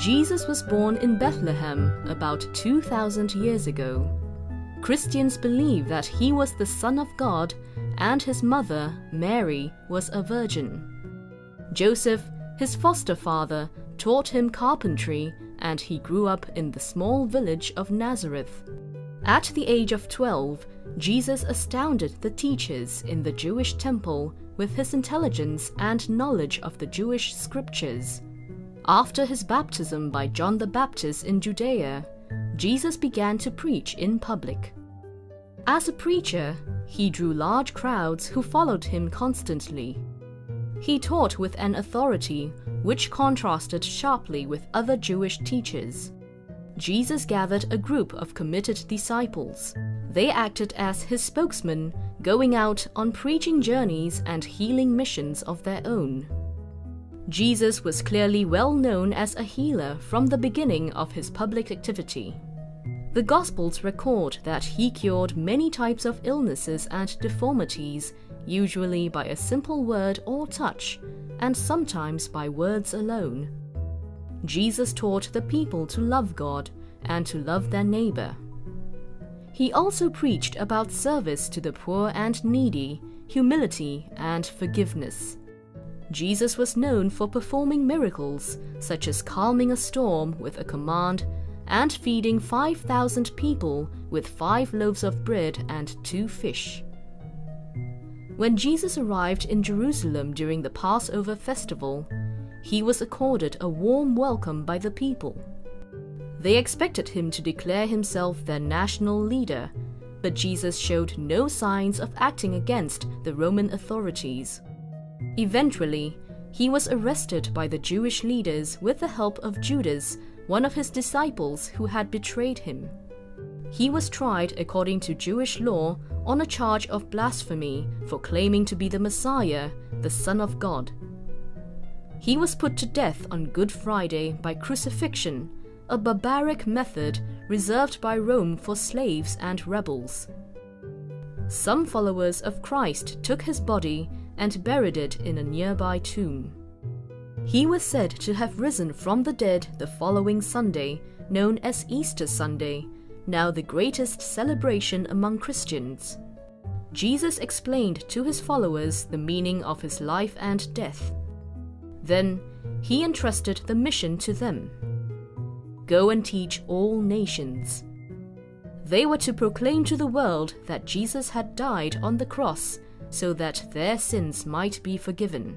Jesus was born in Bethlehem about 2,000 years ago. Christians believe that he was the Son of God and his mother, Mary, was a virgin. Joseph, his foster father, taught him carpentry, and he grew up in the small village of Nazareth. At the age of 12, Jesus astounded the teachers in the Jewish temple with his intelligence and knowledge of the Jewish scriptures. After his baptism by John the Baptist in Judea, Jesus began to preach in public. As a preacher, he drew large crowds who followed him constantly. He taught with an authority which contrasted sharply with other Jewish teachers. Jesus gathered a group of committed disciples. They acted as his spokesmen, going out on preaching journeys and healing missions of their own. Jesus was clearly well known as a healer from the beginning of his public activity. The Gospels record that he cured many types of illnesses and deformities, usually by a simple word or touch, and sometimes by words alone. Jesus taught the people to love God and to love their neighbor. He also preached about service to the poor and needy, humility and forgiveness. Jesus was known for performing miracles, such as calming a storm with a command and feeding 5,000 people with 5 loaves of bread and 2 fish. When Jesus arrived in Jerusalem during the Passover festival, he was accorded a warm welcome by the people. They expected him to declare himself their national leader, but Jesus showed no signs of acting against the Roman authorities. Eventually, he was arrested by the Jewish leaders with the help of Judas, one of his disciples who had betrayed him. He was tried according to Jewish law on a charge of blasphemy for claiming to be the Messiah, the Son of God. He was put to death on Good Friday by crucifixion, a barbaric method reserved by Rome for slaves and rebels. Some followers of Christ took his body and buried it in a nearby tomb. He was said to have risen from the dead the following Sunday, known as Easter Sunday, now the greatest celebration among Christians. Jesus explained to his followers the meaning of his life and death. Then he entrusted the mission to them. Go and teach all nations. They were to proclaim to the world that Jesus had died on the cross so that their sins might be forgiven.